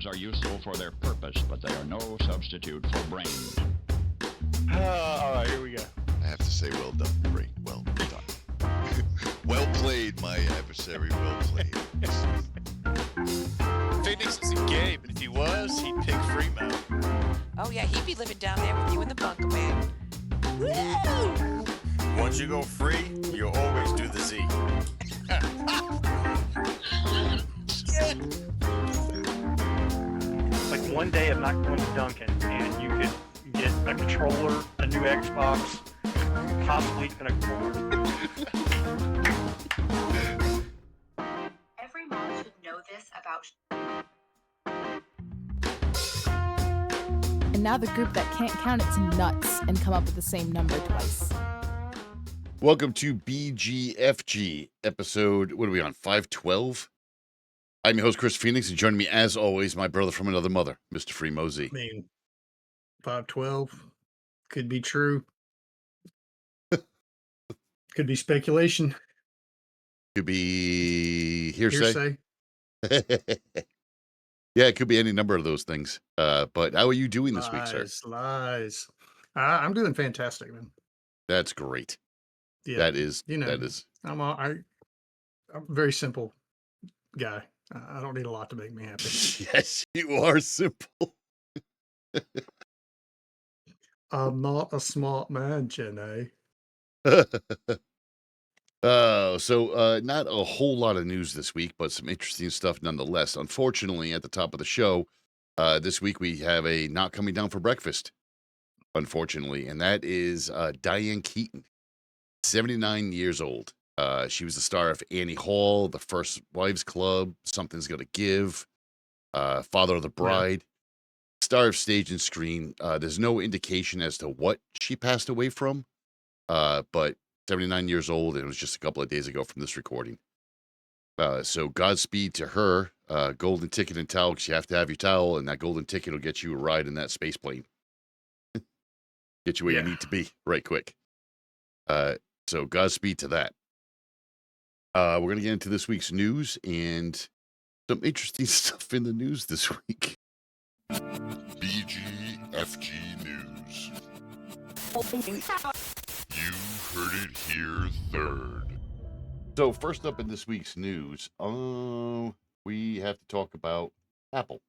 Words are useful for their purpose, but they are no substitute for brains. All right, here we go. I have to say, well done, Ray. Well done. Well played, my adversary. Well played. Phoenix isn't gay, but if he was, he'd pick Fremont. Oh, yeah, he'd be living down there with you in the bunker, man. Woo! Once you go free, you always do the Z. Like one day of not going to Duncan, and you could get a controller, a new Xbox, possibly even a cord. Every mom should know this about. And now the group that can't count its nuts and come up with the same number twice. Welcome to BGFG episode, what are we on, 512? I'm your host, Chris Phoenix, and joining me, as always, my brother from another mother, Mr. Free Mosey. I mean, 512 could be true. Could be speculation. Could be hearsay. Hearsay. Yeah, it could be any number of those things. But how are you doing this week, sir? Lies. I'm doing fantastic, man. That's great. Yeah, that is. I'm a very simple guy. I don't need a lot to make me happy. Yes, you are simple. I'm not a smart man, Jenny. So not a whole lot of news this week, but some interesting stuff nonetheless. Unfortunately, at the top of the show, this week we have a not coming down for breakfast, unfortunately, and that is Diane Keaton, 79 years old. She was the star of Annie Hall, The First Wives Club, Something's Gonna Give, Father of the Bride, star of stage and screen. There's no indication as to what she passed away from, but 79 years old, and it was just a couple of days ago from this recording. So Godspeed to her. Golden ticket and towel, because you have to have your towel, and that golden ticket will get you a ride in that space plane. Get you where you need to be right quick. So Godspeed to that. We're going to get into this week's news and some interesting stuff in the news this week. BGFG News. You heard it here third. So first up in this week's news, we have to talk about Apple.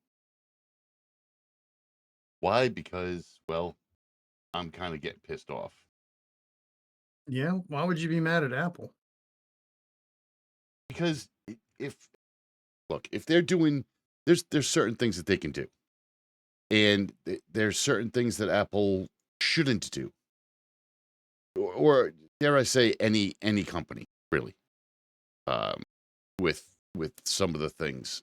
Why? Because, well, I'm kind of getting pissed off. Yeah, why would you be mad at Apple? Because if they're doing, there's certain things that they can do, and there's certain things that Apple shouldn't do, or dare I say, any company really, with some of the things.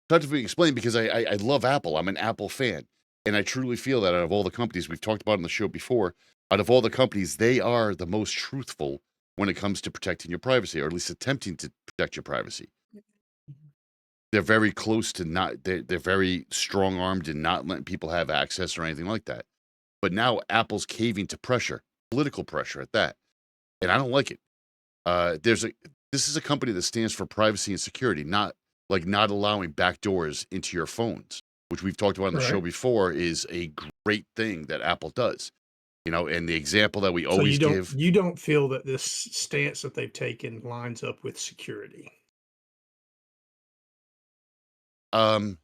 It's hard to explain because I love Apple. I'm an Apple fan, and I truly feel that out of all the companies we've talked about on the show before, out of all the companies, they are the most truthful when it comes to protecting your privacy, or at least attempting to protect your privacy. They're very close to they're very strong-armed in not letting people have access or anything like that. But now Apple's caving to pressure, political pressure at that. And I don't like it. This is a company that stands for privacy and security, not allowing backdoors into your phones, which we've talked about on the show before is a great thing that Apple does. You know, and the example that we always give. You don't feel that this stance that they've taken lines up with security? I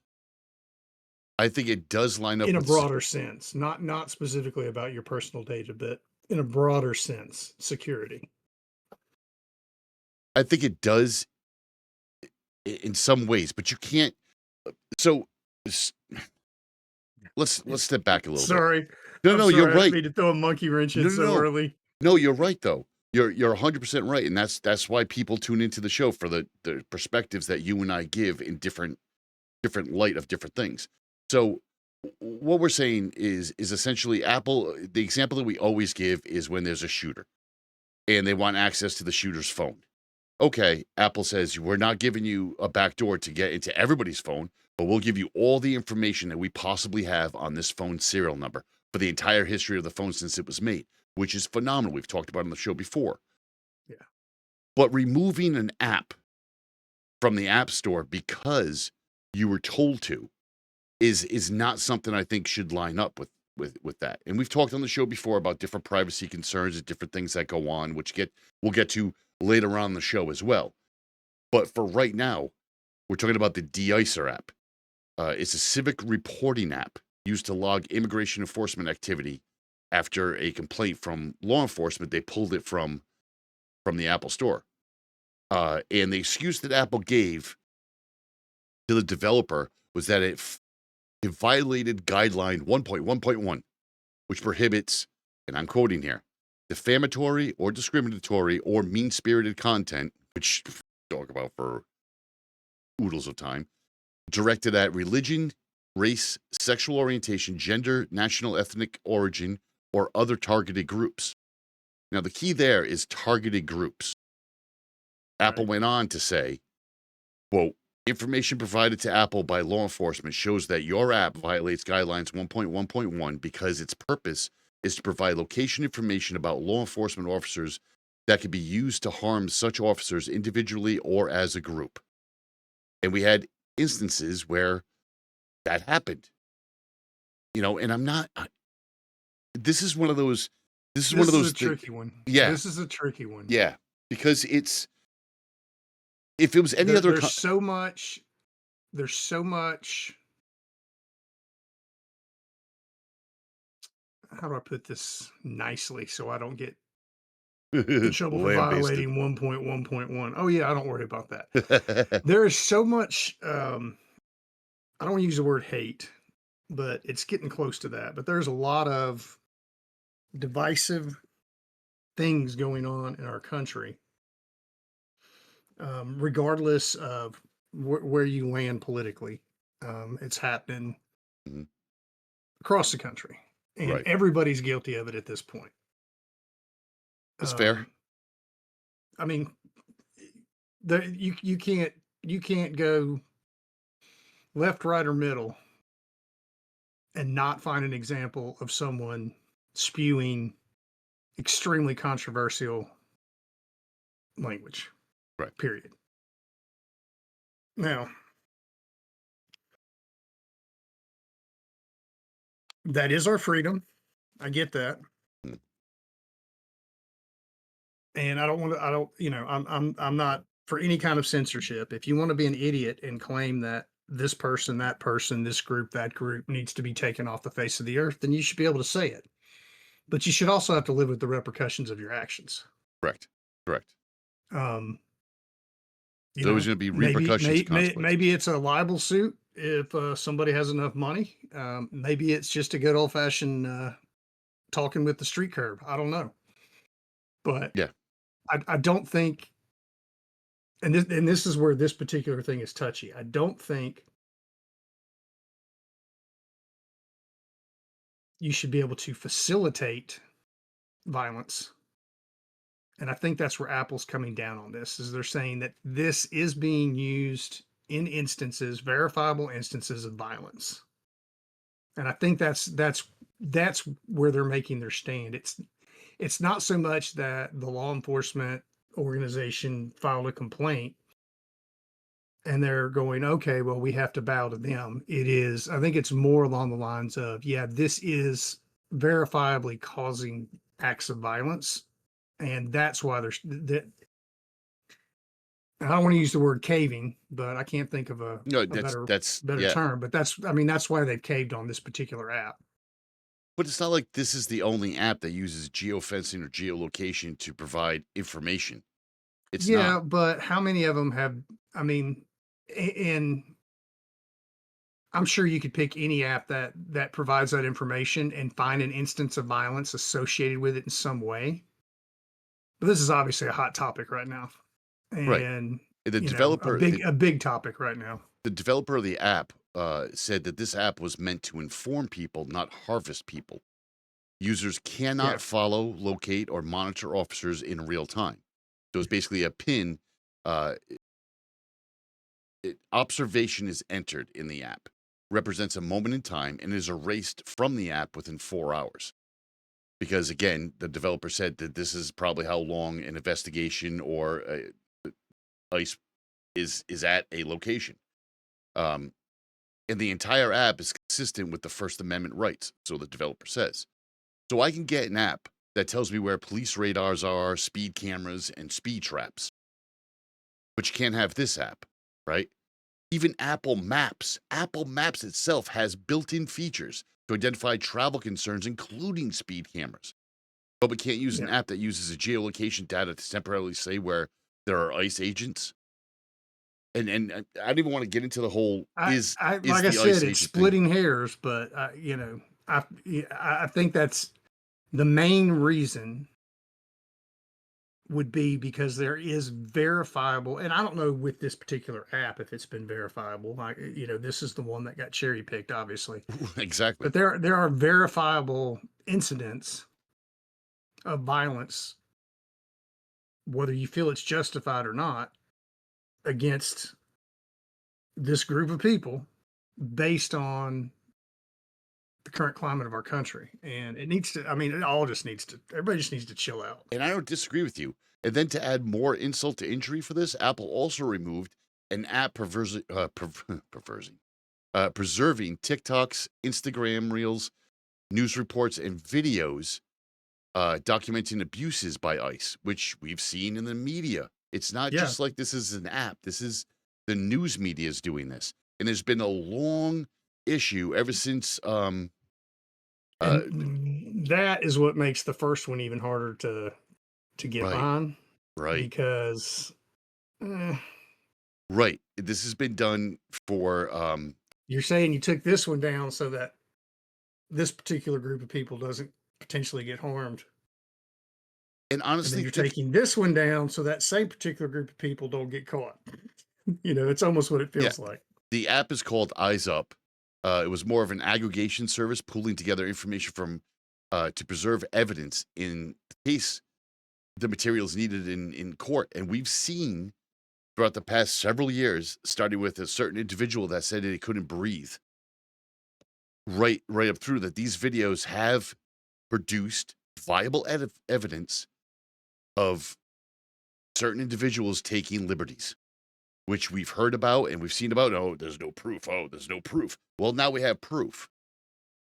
think it does line up in a with broader sense, not specifically about your personal data, but in a broader sense, security. I think it does in some ways, but you can't. So let's step back a little bit. Sorry. No, you're right. I didn't mean to throw a monkey wrench in so early. No, you're right though. You're 100% right, and that's why people tune into the show, for the perspectives that you and I give in different light of different things. So what we're saying is essentially Apple. The example that we always give is when there's a shooter, and they want access to the shooter's phone. Okay, Apple says, we're not giving you a backdoor to get into everybody's phone, but we'll give you all the information that we possibly have on this phone's serial number for the entire history of the phone since it was made, which is phenomenal. We've talked about it on the show before. Yeah. But removing an app from the App Store because you were told to is not something I think should line up with that. And we've talked on the show before about different privacy concerns and different things that go on, which we'll get to later on in the show as well. But for right now, we're talking about the De-Icer app. It's a civic reporting app used to log immigration enforcement activity. After a complaint from law enforcement, they pulled it from the Apple Store. And the excuse that Apple gave to the developer was that it violated guideline 1.1.1, which prohibits, and I'm quoting here, defamatory or discriminatory or mean-spirited content, which we talk about for oodles of time, directed at religion, race, sexual orientation, gender, national ethnic origin, or other targeted groups. Now, the key there is targeted groups. Apple went on to say, quote, information provided to Apple by law enforcement shows that your app violates guidelines 1.1.1 because its purpose is to provide location information about law enforcement officers that could be used to harm such officers individually or as a group. And we had instances where that happened. And I'm not... This is one of those... This is a tricky one. Yeah. This is a tricky one. Yeah. Because it's... If it was any other... There's so much... How do I put this nicely so I don't get in trouble for violating 1.1.1? Oh, yeah, I don't worry about that. There is so much... I don't want to use the word hate, but it's getting close to that. But there's a lot of divisive things going on in our country, regardless of where you land politically. It's happening across the country, and everybody's guilty of it at this point. That's fair. I mean, you can't go left, right, or middle and not find an example of someone spewing extremely controversial language. Right. Period. Now, that is our freedom. I get that. And I'm not for any kind of censorship. If you want to be an idiot and claim that this person, that person, this group, that group needs to be taken off the face of the earth, then you should be able to say it. But you should also have to live with the repercussions of your actions. Correct. There's going to be repercussions. Maybe it's a libel suit if somebody has enough money. Maybe it's just a good old fashioned talking with the street curb. I don't know. But yeah, I don't think, and this is where this particular thing is touchy. I don't think you should be able to facilitate violence. And I think that's where Apple's coming down on this, is they're saying that this is being used in instances, verifiable instances of violence. And I think that's where they're making their stand. It's not so much that the law enforcement organization filed a complaint and they're going, okay, well, we have to bow to them. I think it's more along the lines of, yeah, this is verifiably causing acts of violence. And that's why there's that. I don't want to use the word caving, but I can't think of a better term. But that's why they've caved on this particular app. But it's not like this is the only app that uses geofencing or geolocation to provide information. It's not. But how many of them have? I mean, and I'm sure you could pick any app that provides that information and find an instance of violence associated with it in some way. But this is obviously a hot topic right now, and the developer, a big topic right now. The developer of the app said that this app was meant to inform people, not harvest people. Users cannot follow, locate, or monitor officers in real time. So it's basically a pin. Observation is entered in the app, represents a moment in time, and is erased from the app within 4 hours. Because, again, the developer said that this is probably how long an investigation or ICE is at a location. And the entire app is consistent with the First Amendment rights, so the developer says. So I can get an app that tells me where police radars are, speed cameras, and speed traps. But you can't have this app, right? Even Apple Maps itself has built-in features to identify travel concerns, including speed cameras. But we can't use an app that uses a geolocation data to temporarily say where there are ICE agents. And I don't even want to get into the whole Like I said, it's splitting hairs, but I think that's the main reason would be because there is verifiable, and I don't know with this particular app if it's been verifiable. This is the one that got cherry picked, obviously. Exactly. But there are verifiable incidents of violence, whether you feel it's justified or not, against this group of people based on the current climate of our country. And it needs to, everybody just needs to chill out. And I don't disagree with you. And then to add more insult to injury for this, Apple also removed an app preserving TikToks, Instagram reels, news reports, and videos documenting abuses by ICE, which we've seen in the media. It's not just like this is an app. This is the news media is doing this. And there's been a long issue ever since. And that is what makes the first one even harder to get behind. Right. Because. Right. This has been done for. You're saying you took this one down so that this particular group of people doesn't potentially get harmed. And honestly, you're taking this one down so that same particular group of people don't get caught. It's almost what it feels like. The app is called Eyes Up. It was more of an aggregation service pulling together information from to preserve evidence in case the materials needed in court. And we've seen throughout the past several years, starting with a certain individual that said that he couldn't breathe, right up through that these videos have produced viable evidence of certain individuals taking liberties, which we've heard about and we've seen about. Oh, there's no proof. Oh, there's no proof. Well, now we have proof.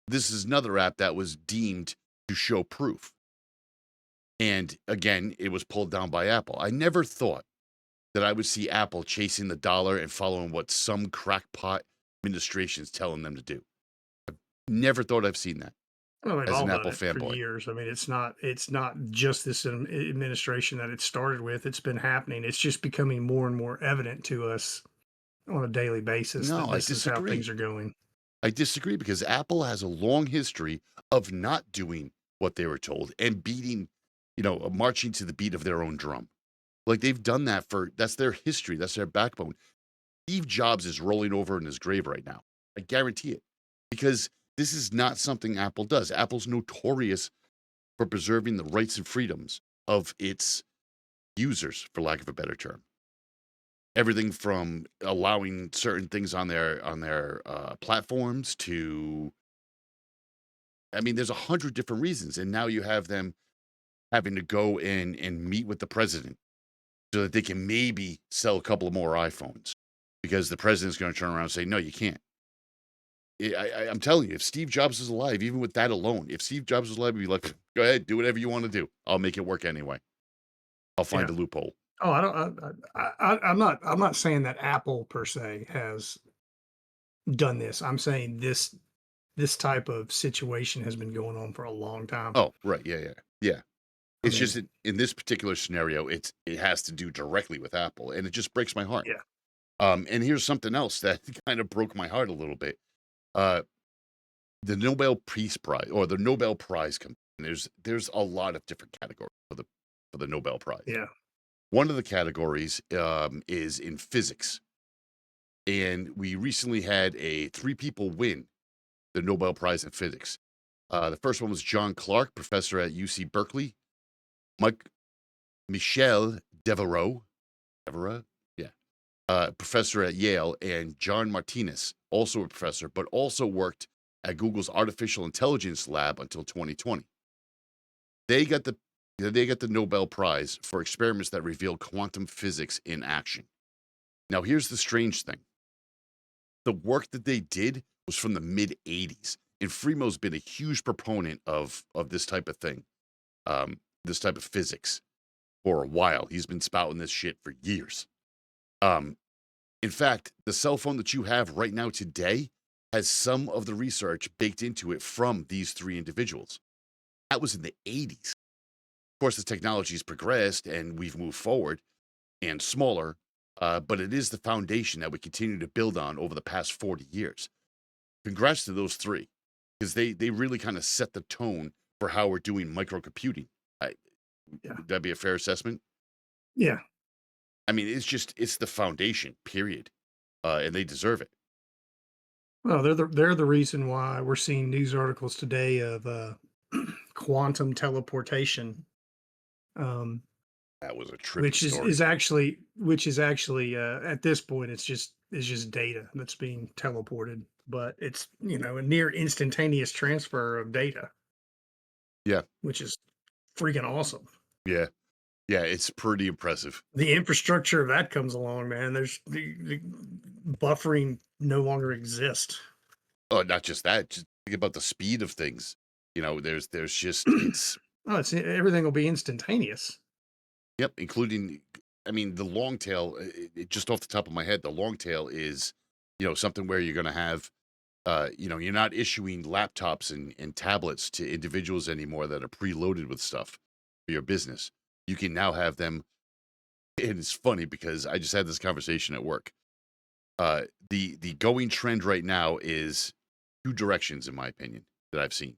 This is another app that was deemed to show proof. And again, it was pulled down by Apple. I never thought that I would see Apple chasing the dollar and following what some crackpot administration is telling them to do. I've never thought I've seen that. Well, as an Apple fanboy for years. I mean, it's not just this administration that it started with. It's been happening. It's just becoming more and more evident to us on a daily basis that this is how things are going. I disagree because Apple has a long history of not doing what they were told and beating, marching to the beat of their own drum. Like they've done that that's their history. That's their backbone. Steve Jobs is rolling over in his grave right now. I guarantee it, because this is not something Apple does. Apple's notorious for preserving the rights and freedoms of its users, for lack of a better term. Everything from allowing certain things on their platforms to, there's 100 different reasons. And now you have them having to go in and meet with the president so that they can maybe sell a couple of more iPhones because the president's going to turn around and say, no, you can't. I'm telling you, if Steve Jobs is alive, even with that alone, if Steve Jobs is alive, he'd be like, go ahead, do whatever you want to do. I'll make it work anyway. I'll find a loophole. Oh, I'm not saying that Apple per se has done this. I'm saying this type of situation has been going on for a long time. Oh, right. Yeah. It's just in this particular scenario, it has to do directly with Apple, and it just breaks my heart. Yeah. And here's something else that kind of broke my heart a little bit. The Nobel Peace Prize or the Nobel Prize comes. There's a lot of different categories for the Nobel Prize. Yeah. One of the categories is in physics, and we recently had 3 people win the Nobel Prize in physics. The first one was John Clark, professor at UC Berkeley. Michel Devereux, professor at Yale, and John Martinez, also a professor, but also worked at Google's artificial intelligence lab until 2020. They got the Nobel Prize for experiments that reveal quantum physics in action. Now, here's the strange thing. the work that they did was from the mid 80s. And Freemo's been a huge proponent of this type of thing, this type of physics for a while. He's been spouting this shit for years. In fact, the cell phone that you have right now today has some of the research baked into it from these three individuals. That was in the 80s. Of course, the technology has progressed and we've moved forward and smaller, but it is the foundation that we continue to build on over the past 40 years. Congrats to those three, because they really kind of set the tone for how we're doing microcomputing. Would that be a fair assessment? Yeah. I mean, it's the foundation, period. And they deserve it. Well, they're the reason why we're seeing news articles today of quantum teleportation, That was a trippy which story. is actually at this point it's just data that's being teleported, but it's a near instantaneous transfer of data. Yeah. Which is freaking awesome. Yeah. Yeah, it's pretty impressive. The infrastructure of that comes along, man. There's the buffering no longer exists. Oh, not just that. Just think about the speed of things. There's just it's Everything will be instantaneous. Yep, including, I mean, the long tail. Just off the top of my head, the long tail is, something where you're going to have, you're not issuing laptops and tablets to individuals anymore that are preloaded with stuff for your business. You can now have them. And it's funny because I just had this conversation at work. The going trend right now is two directions, in my opinion, that I've seen.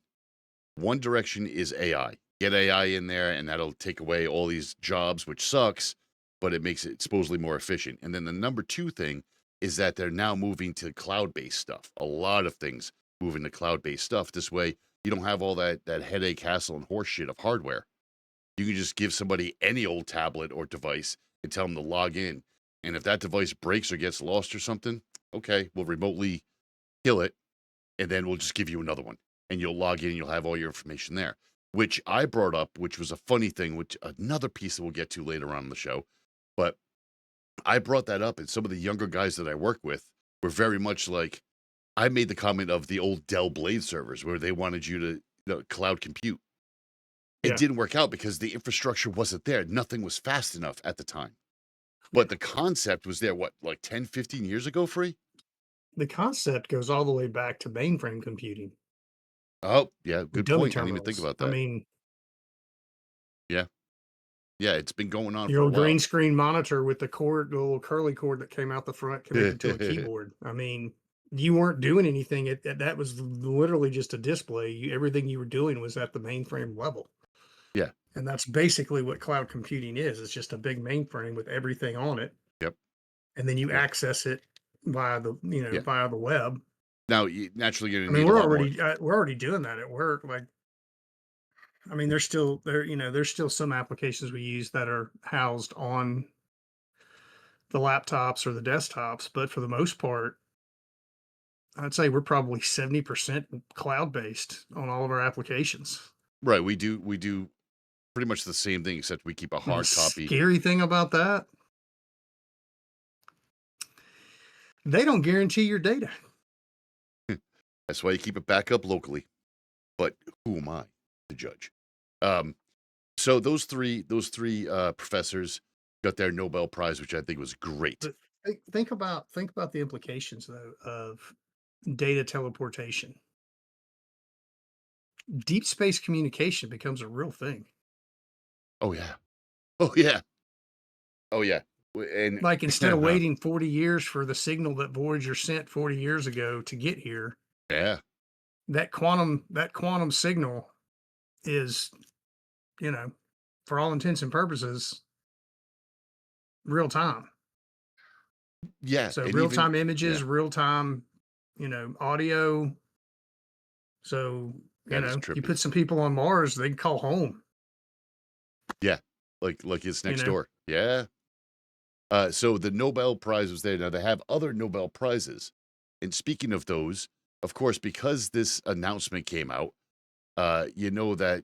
One direction is AI. Get AI in there, and that'll take away all these jobs, which sucks, but it makes it supposedly more efficient. And then the number two thing is that they're now moving to cloud-based stuff. A lot of things moving to cloud-based stuff. This way, you don't have all that headache, hassle, and horseshit of hardware. You can just give somebody any old tablet or device and tell them to log in. And if that device breaks or gets lost or something, okay, we'll remotely kill it, and then we'll just give you another one. And you'll log in, and you'll have all your information there. Which I brought up, which was a funny thing, which another piece that we'll get to later on in the show. But I brought that up, and some of the younger guys that I work with were very much like, I made the comment of the old Dell Blade servers where they wanted you to cloud compute. It didn't work out because the infrastructure wasn't there. Nothing was fast enough at the time. But the concept was there, like 10, 15 years ago, Free? The concept goes all the way back to mainframe computing. Oh, yeah, good Dummy point. I didn't even think terminals. about that. I mean, yeah, it's been going on your for a old while. green screen monitor with the little curly cord that came out the front connected to a keyboard. I mean, you weren't doing anything. That was literally just a display. Everything you were doing was at the mainframe level. Yeah. And that's basically what cloud computing is. It's just a big mainframe with everything on it. Yep. And then you access it via the via the web. Now, you naturally going to I need mean, a we're lot already doing that at work. Like, I mean, there's still some applications we use that are housed on the laptops or the desktops, but for the most part, I'd say we're probably 70% cloud based on all of our applications. Right. We do pretty much the same thing, except we keep a hard copy. Scary thing about that, they don't guarantee your data. That's why you keep it back up locally. But who am I to judge? So those three professors got their Nobel Prize, which I think was great. But think about the implications though of data teleportation. Deep space communication becomes a real thing. Oh yeah. Oh yeah. Oh yeah. And like instead of waiting 40 years for the signal that Voyager sent 40 years ago to get here, that quantum signal is, for all intents and purposes, real time. Yeah. So real time images, real time, audio. So, you put some people on Mars, they can call home. Yeah. Like it's next door. Yeah. So the Nobel Prize was there. Now they have other Nobel Prizes. And speaking of those, of course, because this announcement came out, that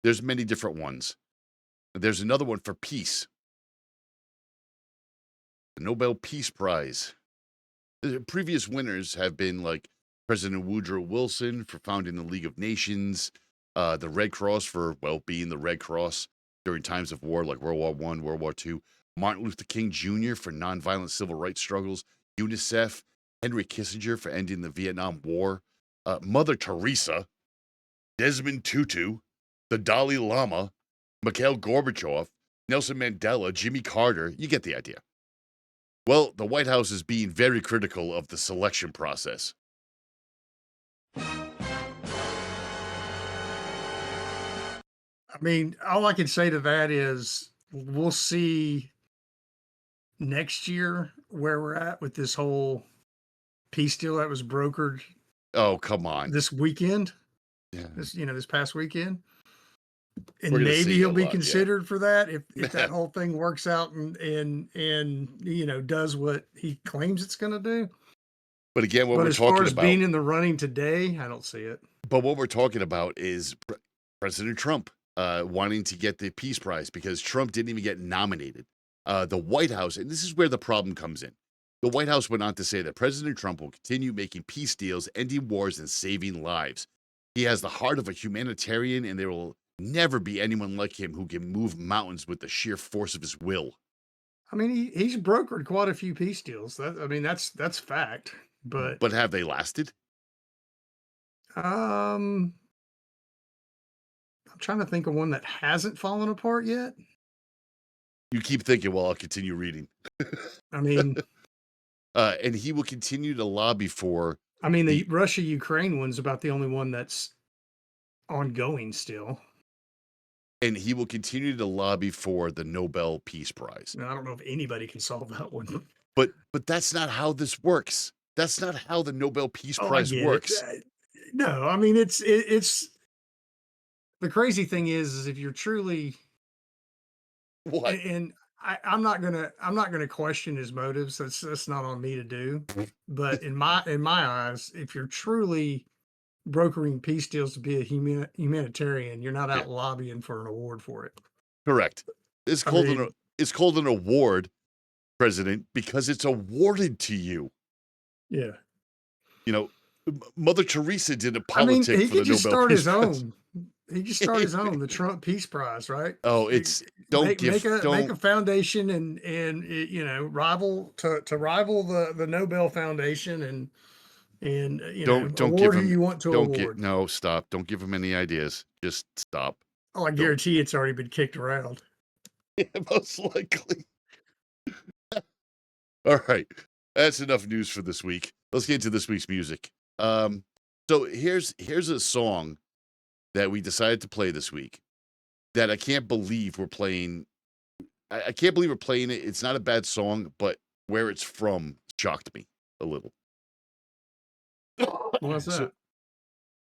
there's many different ones. There's another one for peace. The Nobel Peace Prize. The previous winners have been like President Woodrow Wilson for founding the League of Nations, the Red Cross for, well, being the Red Cross during times of war like World War I, World War II, Martin Luther King Jr. for nonviolent civil rights struggles, UNICEF, Henry Kissinger for ending the Vietnam War, Mother Teresa, Desmond Tutu, the Dalai Lama, Mikhail Gorbachev, Nelson Mandela, Jimmy Carter. You get the idea. Well, the White House is being very critical of the selection process. I mean, all I can say to that is we'll see next year where we're at with this whole peace deal that was brokered Oh, come on. this weekend, Yeah. this past weekend. And We're gonna maybe see he'll a be lot, yeah. considered for that if that whole thing works out and does what he claims it's going to do. But again, what But we're as far talking as about, being in the running today, I don't see it. but what we're talking about is President Trump wanting to get the Peace Prize because Trump didn't even get nominated. The White House, and this is where the problem comes in. The White House went on to say that President Trump will continue making peace deals, ending wars, and saving lives. He has the heart of a humanitarian, and there will never be anyone like him who can move mountains with the sheer force of his will. I mean, he's brokered quite a few peace deals. That's fact. But have they lasted? I'm trying to think of one that hasn't fallen apart yet. You keep thinking while I'll continue reading. I mean, and he will continue to lobby for. the Russia-Ukraine one's about the only one that's ongoing still. And he will continue to lobby for the Nobel Peace Prize. Now, I don't know if anybody can solve that one. But that's not how this works. That's not how the Nobel Peace Oh, I Prize get it. works. No, I mean it's the crazy thing is if you're truly What? and I'm not gonna question his motives. That's not on me to do. But in my eyes, if you're truly brokering peace deals to be a humanitarian, you're not out lobbying for an award for it. Correct. It's called an award, President, because it's awarded to you. Yeah. Mother Teresa did a I mean, politic he for the could just Nobel start Peace his Prize. own. He just start his own, the Trump Peace Prize, right? Oh, Make a foundation and rival the Nobel Foundation and don't award give who him you want to award. stop. Don't give him any ideas. Just stop. Oh, I guarantee it's already been kicked around. Yeah, most likely. All right. That's enough news for this week. Let's get into this week's music. So here's a song that we decided to play this week that I can't believe we're playing. I can't believe we're playing it. It's not a bad song, but where it's from shocked me a little. What's that?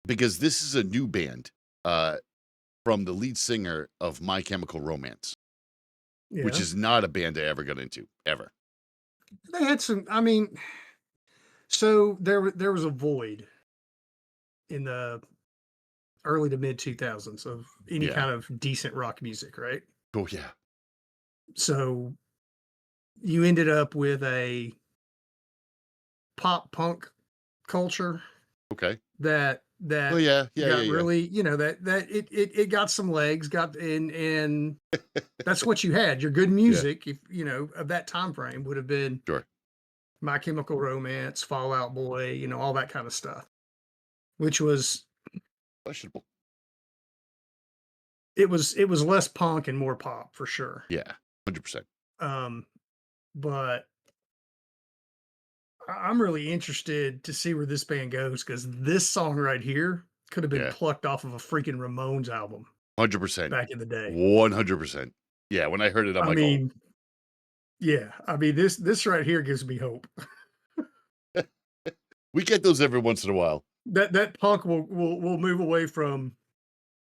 Because this is a new band from the lead singer of My Chemical Romance, which is not a band I ever got into, ever. They had some. I mean, so there was a void in the early to mid 2000s of any kind of decent rock music, right? Oh yeah. So you ended up with a pop punk culture. Okay. That really, that it got some legs, and that's what you had. Your good music, if of that time frame would have been My Chemical Romance, Fall Out Boy, all that kind of stuff, which was questionable. It was less punk and more pop for sure. Yeah, 100%. But I'm really interested to see where this band goes because this song right here could have been plucked off of a freaking Ramones album. 100%. Back in the day. 100%. Yeah, when I heard it, I'm like, this right here gives me hope. We get those every once in a while. That punk will move away from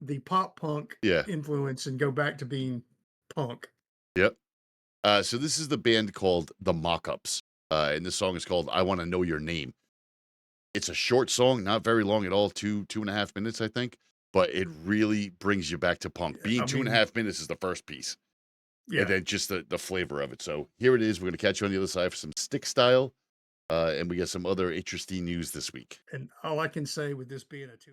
the pop punk influence and go back to being punk. Yep. So this is the band called The Mock-Ups. And this song is called I Want to Know Your Name. It's a short song, not very long at all, 2.5 minutes, I think. But it really brings you back to punk. Being 2.5 minutes is the first piece. Yeah. And then just the flavor of it. So here it is. We're going to catch you on the other side for some Stick Style. And we got some other interesting news this week. And all I can say with this being a 2.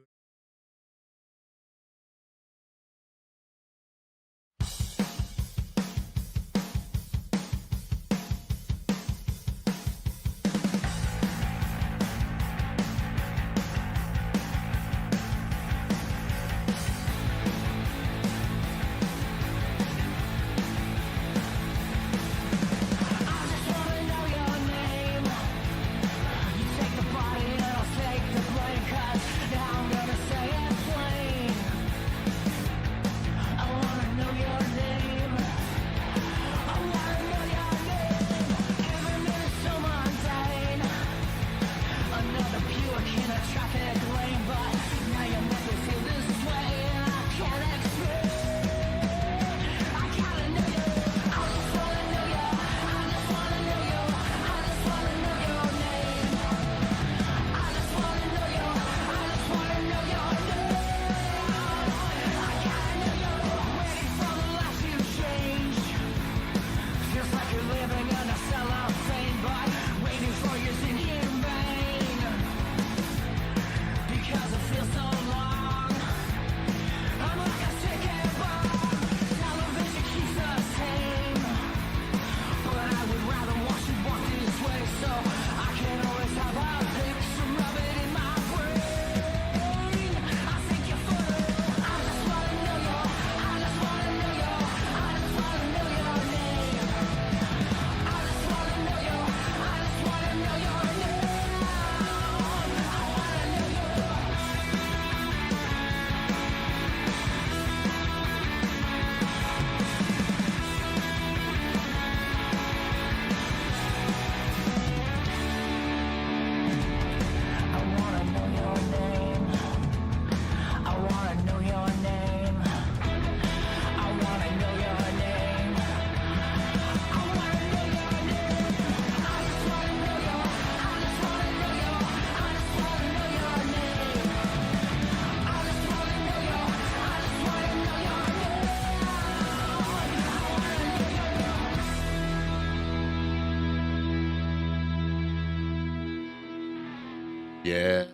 Yeah.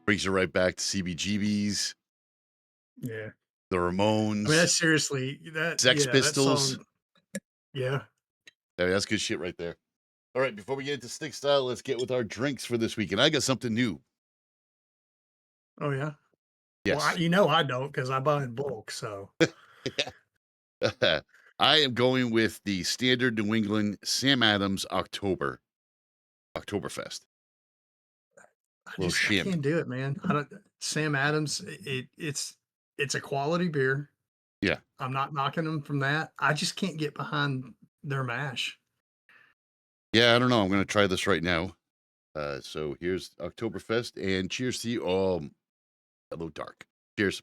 Brings you right back to CBGBs, Yeah. the Ramones, I mean, that's seriously that. Sex yeah, Pistols. That song, yeah. I mean, that's good shit right there. All right, before we get into stick style, let's get with our drinks for this week. And I got something new. Oh yeah. Yes. Well, I don't because I buy in bulk. So I am going with the standard New England Sam Adams Oktoberfest. I can't do it, man. I don't. Sam Adams. It's a quality beer. Yeah. I'm not knocking them from that. I just can't get behind their mash. Yeah, I don't know. I'm going to try this right now. So here's Oktoberfest, and cheers to you. Oh, hello, dark. Cheers.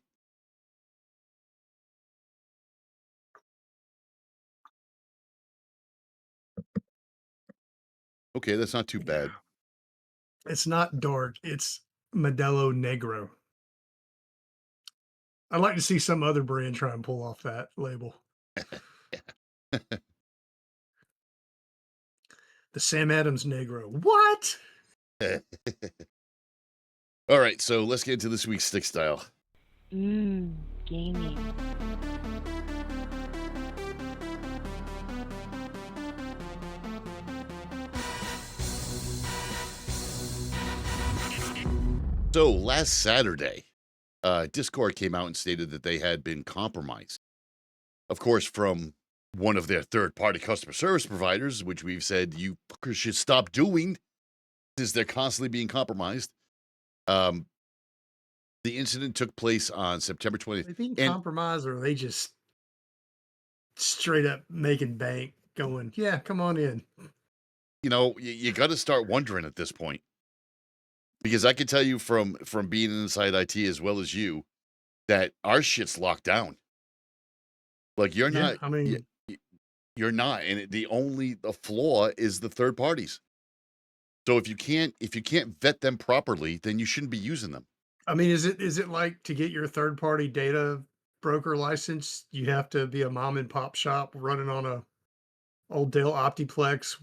Okay, that's not too bad. It's not dark. It's Modelo Negro. I'd like to see some other brand try and pull off that label. The Sam Adams Negro. What? All right, so let's get into this week's stick style. Gaming. So last Saturday, Discord came out and stated that they had been compromised. Of course, from one of their third-party customer service providers, which we've said you fuckers should stop doing, since they're constantly being compromised. The incident took place on September 20th. Are they being compromised, or are they just straight up making bank, going, "Yeah, come on in"? You know, you got to start wondering at this point, because I can tell you from being inside IT as well as you, that our shit's locked down. Like you're Yeah, not. I mean, You're not, and the flaw is the third parties. So if you can't vet them properly, then you shouldn't be using them. I mean, is it like to get your third party data broker license, you have to be a mom and pop shop running on a old Dell Optiplex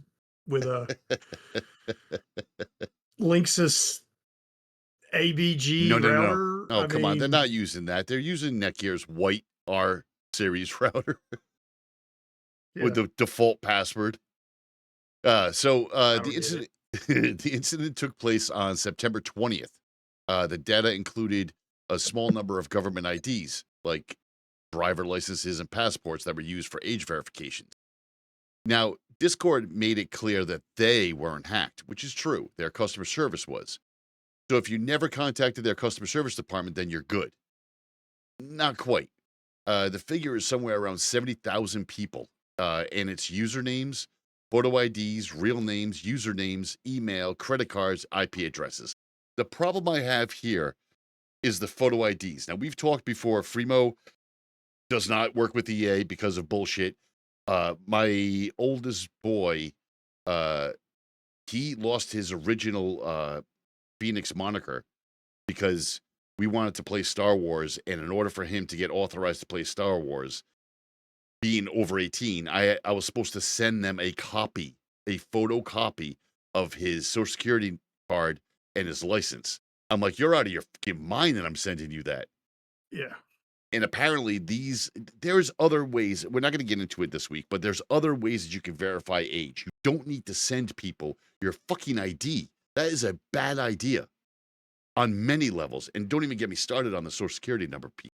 with a Linksys ABG No, no, no, no. router. Oh, I come on. They're mean, not using that. They're using Netgear's white R series router with yeah, the default password. The would get incident the incident took place on September 20th. The data included a small number of government IDs, like driver licenses and passports that were used for age verifications. Now, Discord made it clear that they weren't hacked, which is true. Their customer service was. So if you never contacted their customer service department, then you're good. Not quite. The figure is somewhere around 70,000 people, and it's usernames, photo IDs, real names, usernames, email, credit cards, IP addresses. The problem I have here is the photo IDs. Now, we've talked before, Fremo does not work with EA because of bullshit. My oldest boy, he lost his original Phoenix moniker because we wanted to play Star Wars, and in order for him to get authorized to play Star Wars, being over 18, I was supposed to send them a copy, a photocopy of his Social Security card and his license. I'm like, you're out of your fucking mind that I'm sending you that. yeah. And apparently there's other ways. We're not going to get into it this week, but there's other ways that you can verify age. You don't need to send people your fucking ID. That is a bad idea on many levels. And don't even get me started on the Social Security number piece.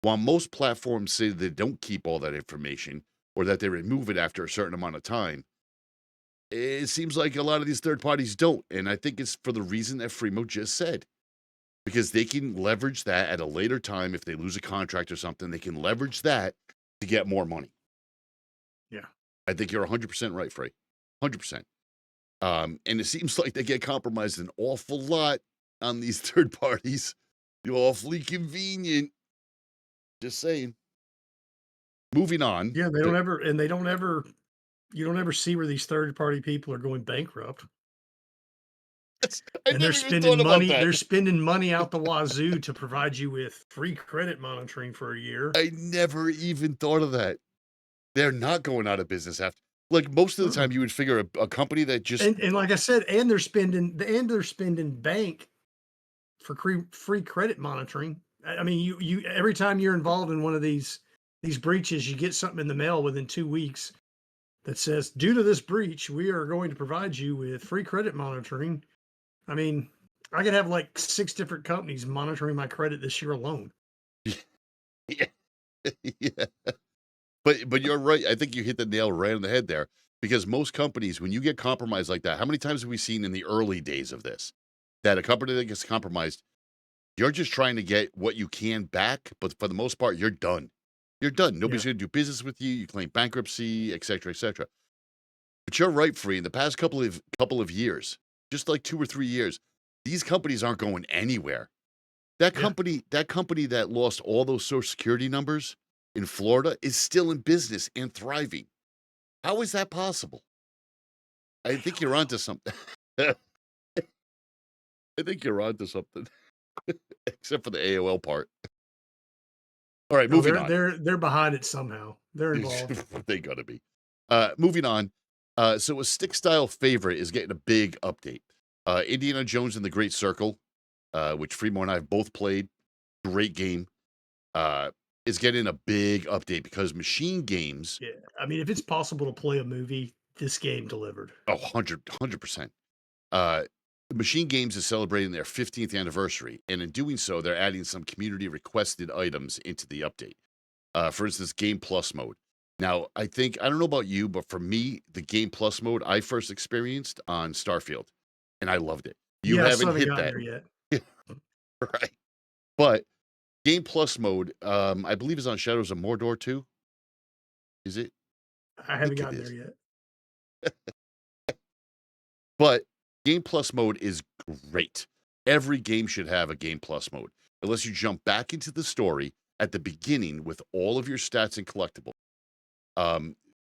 While most platforms say they don't keep all that information or that they remove it after a certain amount of time, it seems like a lot of these third parties don't. And I think it's for the reason that Fremo just said. Because they can leverage that at a later time. If they lose a contract or something, they can leverage that to get more money. Yeah. I think you're 100% right, Frey. 100%. And it seems like they get compromised an awful lot on these third parties. You're awfully convenient. Just saying. Moving on. Yeah, they don't ever, you don't ever see where these third party people are going bankrupt. I And never they're even spending thought about money. that. They're spending money out the wazoo to provide you with free credit monitoring for a year. I never even thought of that. They're not going out of business after. Like most of the time, you would figure a company that just And like I said, and they're spending bank for free credit monitoring. I mean, you every time you're involved in one of these breaches, you get something in the mail within 2 weeks that says, due to this breach, we are going to provide you with free credit monitoring. I mean, I could have like 6 different companies monitoring my credit this year alone. yeah. Yeah. But you're right. I think you hit the nail right on the head there. Because most companies, when you get compromised like that, how many times have we seen in the early days of this that a company that gets compromised, you're just trying to get what you can back, but for the most part, you're done. You're done. Nobody's going to do business with you. You claim bankruptcy, et cetera, et cetera. But you're right, Free. In the past couple of years, just like 2 or 3 years, these companies aren't going anywhere. That company that lost all those Social Security numbers in Florida is still in business and thriving. How is that possible? I think you're onto something. I think you're onto something. Except for the AOL part. All right, moving on. They're behind it somehow. They're involved. They gotta be. Moving on. So a stick style favorite is getting a big update. Indiana Jones and the Great Circle, which Fremont and I have both played. Great game. Is getting a big update because Machine Games. Yeah. I mean, if it's possible to play a movie, this game delivered. Oh, 100%. Machine Games is celebrating their 15th anniversary, and in doing so, they're adding some community requested items into the update. For instance, Game Plus mode. Now, I don't know about you, but for me, the Game Plus mode I first experienced on Starfield, and I loved it. You haven't hit that there yet. right? But Game Plus mode, I believe, is on Shadows of Mordor too. Is it? I haven't gotten there yet. But Game Plus mode is great. Every game should have a Game Plus mode, unless you jump back into the story at the beginning with all of your stats and collectibles.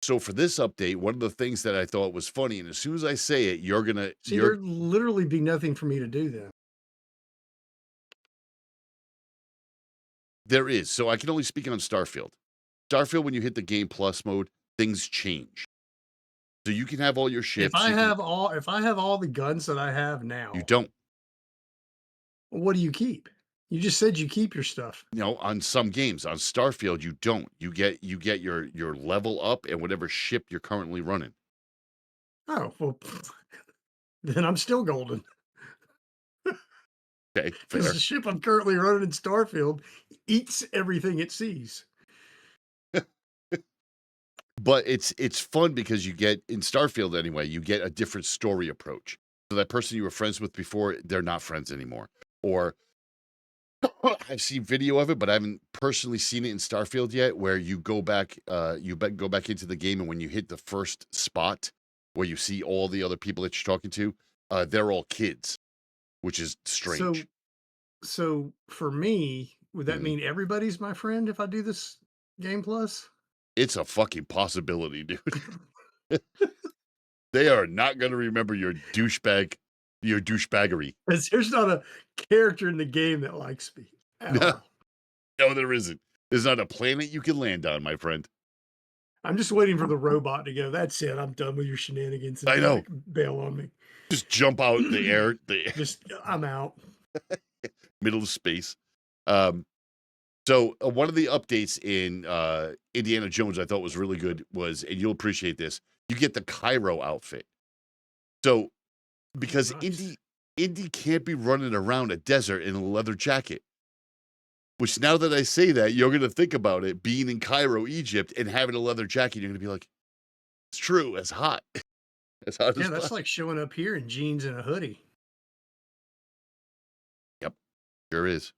So for this update, one of the things that I thought was funny, and as soon as I say it, you're gonna see. There'd literally be nothing for me to do then. There is. So I can only speak on Starfield. Starfield, when you hit the Game Plus mode, things change. So you can have all your ships. If I you can- have all the guns that I have now, you don't. what do you keep? You just said you keep your stuff. You know, on some games, on Starfield, you don't. You get your level up and whatever ship you're currently running. Oh, well, then I'm still golden. Okay, Because fair. the ship I'm currently running in Starfield eats everything it sees. But it's fun because you get in Starfield anyway, you get a different story approach. So that person you were friends with before, they're not friends anymore. Or I've seen video of it, but I haven't personally seen it in Starfield yet, where you go back, go back into the game, and when you hit the first spot where you see all the other people that you're talking to, they're all kids, which is strange. So for me, would that Mhm. mean everybody's my friend if I do this game plus? It's a fucking possibility, dude. They are not going to remember your douchebaggery. Because there's not a character in the game that likes me at No. all. No, there isn't. There's not a planet you can land on, my friend. I'm just waiting for the robot to go, that's it, I'm done with your shenanigans. And I know. like, bail on me. Just jump out in the air, Just, I'm out. middle of space. So one of the updates in Indiana Jones I thought was really good was, and you'll appreciate this, you get the Cairo outfit. So because Nice. Indy can't be running around a desert in a leather jacket. Which now that I say that, you're gonna think about it being in Cairo, Egypt, and having a leather jacket, you're gonna be like, it's true, it's hot. As hot Yeah, as that's possible. like showing up here in jeans and a hoodie. Yep, sure is.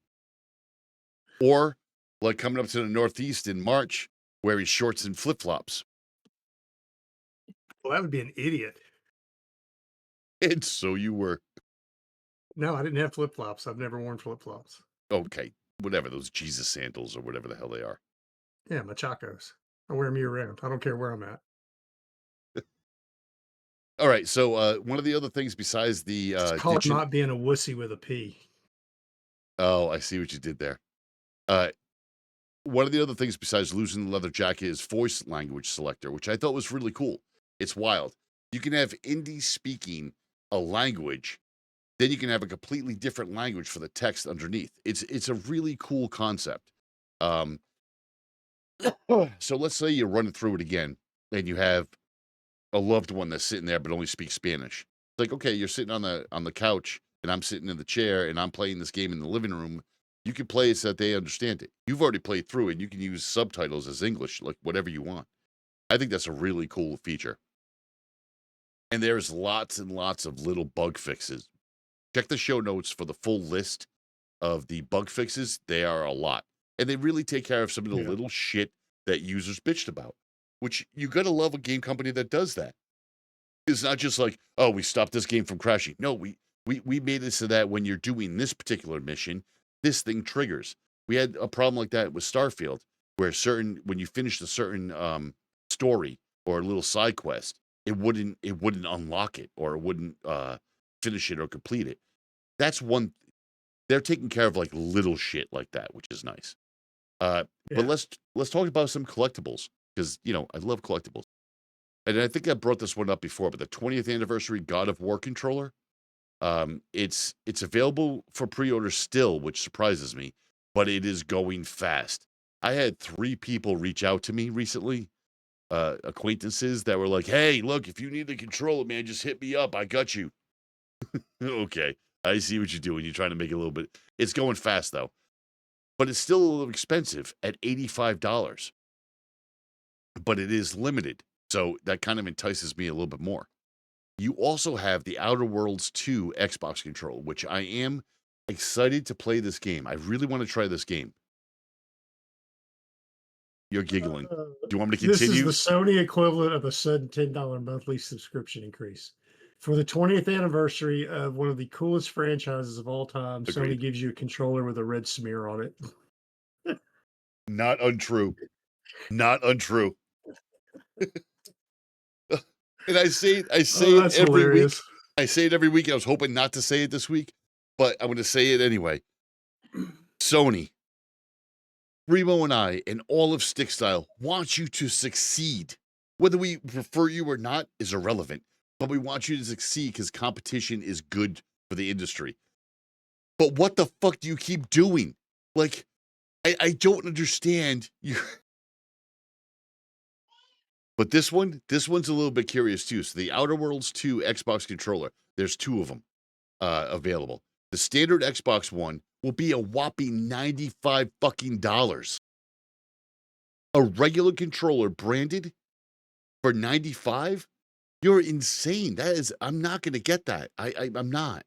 Or like coming up to the Northeast in March, wearing shorts and flip-flops. Well, that would be an idiot. And so you were. No, I didn't have flip flops. I've never worn flip flops. Okay, whatever, those Jesus sandals or whatever the hell they are. Yeah, Machacos. I wear them year round. I don't care where I'm at. All right, so one of the other things besides the It's called digital. not being a wussy with a P. Oh, I see what you did there. One of the other things besides losing the leather jacket is voice language selector, which I thought was really cool. It's wild. You can have Indy speaking a language, then you can have a completely different language for the text underneath. It's a really cool concept. So let's say you're running through it again, and you have a loved one that's sitting there but only speaks Spanish. It's like, okay, you're sitting on the couch, and I'm sitting in the chair, and I'm playing this game in the living room. You can play it so that they understand it. You've already played through it, and you can use subtitles as English, like whatever you want. I think that's a really cool feature. And there's lots and lots of little bug fixes. Check the show notes for the full list of the bug fixes. They are a lot. And they really take care of some of the little shit that users bitched about, which you got to love a game company that does that. It's not just like, oh, we stopped this game from crashing. No, we made it so that when you're doing this particular mission, this thing triggers. We had a problem like that with Starfield, where when you finished a certain story or a little side quest, it wouldn't unlock it, or it wouldn't finish it or complete it. That's one. They're taking care of like little shit like that, which is nice. But let's talk about some collectibles, because I love collectibles. And I think I brought this one up before, but the 20th anniversary God of War controller, it's available for pre-order still, which surprises me, but it is going fast. I had 3 people reach out to me recently, acquaintances that were like, hey, look, if you need the controller, man, just hit me up. I got you. Okay, I see what you're doing. You're trying to make it a little bit. It's going fast, though. But it's still a little expensive at $85. But it is limited. So that kind of entices me a little bit more. You also have the Outer Worlds 2 Xbox control, which I am excited to play this game. I really want to try this game. You're giggling. Do you want me to continue? This is the Sony equivalent of a sudden $10 monthly subscription increase. For the 20th anniversary of one of the coolest franchises of all time, Agreed. Sony gives you a controller with a red smear on it. Not untrue. Not untrue. And I say it every hilarious. week. I say it every week. I was hoping not to say it this week, but I'm going to say it anyway. Sony, Remo and I, and all of Stick Style want you to succeed. Whether we prefer you or not is irrelevant, but we want you to succeed because competition is good for the industry. But what the fuck do you keep doing? Like, I don't understand you. But this one's a little bit curious too. So the Outer Worlds 2 Xbox controller, there's 2 of them available. The standard Xbox one will be a whopping $95 fucking dollars. A regular controller branded for 95? You're insane. That is, I'm not going to get that. I'm not.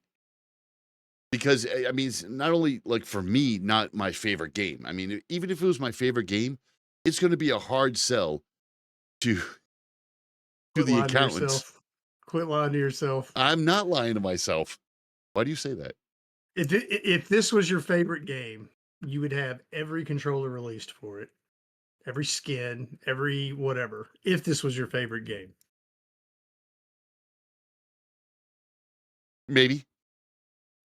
Because, I mean, it's not only, like, for me, not my favorite game. I mean, even if it was my favorite game, it's going to be a hard sell to Quit the lying to accountants. yourself. Quit lying to yourself. I'm not lying to myself. Why do you say that? If this was your favorite game, you would have every controller released for it, every skin, every whatever. If this was your favorite game, Maybe.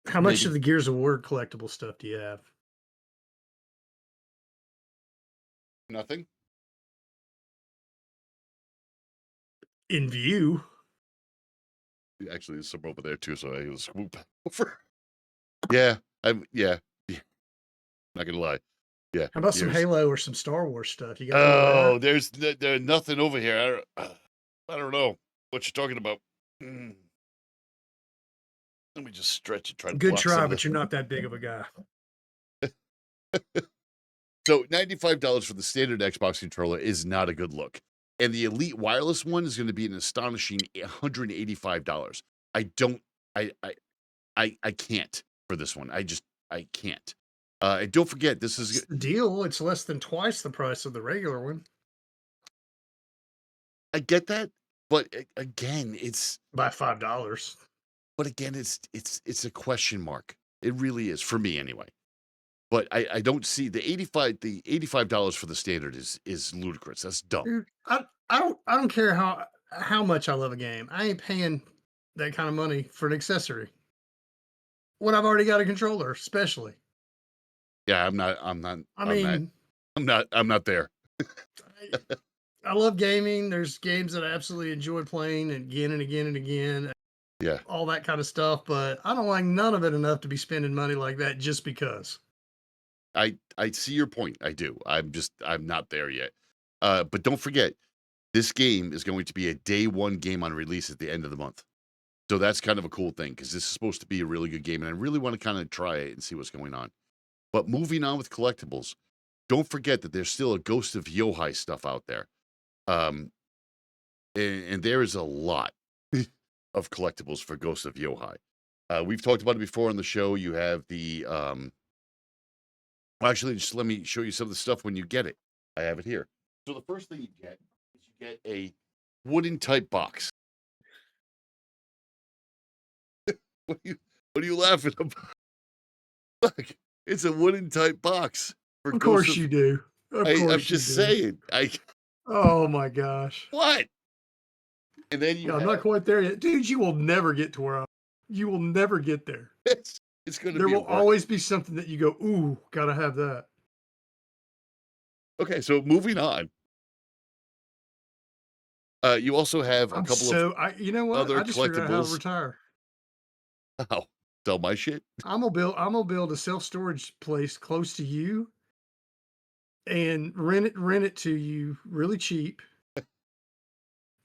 how much Maybe. of the Gears of War collectible stuff do you have? Nothing. In view, Actually, there's some over there too, so I can swoop back over. Yeah, yeah. Not gonna lie. Yeah. how about some Gears. Halo or some Star Wars stuff? You got any of that? There's nothing over here. I don't know what you're talking about. Let me just stretch and try to Good block some try, of but this. you're not that big of a guy. So $95 for the standard Xbox controller is not a good look. And the Elite wireless one is going to be an astonishing $185. I can't for this one. I can't. And don't forget, this is It's the deal. It's less than twice the price of the regular one I get that, but again, it's by $5. it's a question mark. It really is for me anyway. But I don't see the $85 for the standard is ludicrous. That's dumb. Dude, I don't care how much I love a game. I ain't paying that kind of money for an accessory when I've already got a controller, especially. Yeah, I'm not there. I love gaming. There's games that I absolutely enjoy playing again and again and again, Yeah. all that kind of stuff, but I don't like none of it enough to be spending money like that just because. I see your point. I do. I'm not there yet. But don't forget, this game is going to be a day one game on release at the end of the month. So that's kind of a cool thing because this is supposed to be a really good game, and I really want to kind of try it and see what's going on. But moving on with collectibles, don't forget that there's still a Ghosts of Yotei stuff out there. And there is a lot of collectibles for Ghosts of Yotei. We've talked about it before on the show. You have the well, actually, just let me show you some of the stuff when you get it. I have it here. So the first thing you get is you get a wooden type box. What are you laughing about? Look, it's a wooden type box. For Of course Ghosts you do. Of course I'm you just do. saying. Oh my gosh. What? And then you Yeah, I'm not quite there yet. Dude, you will never get to where you will never get there. it's going to There be. will always be something that you go, ooh, gotta have that. Okay, so moving on. You also have a couple of you know what? other I just figured out how to collectibles. retire. How? Sell my shit? I'm gonna build a self-storage place close to you and rent it to you really cheap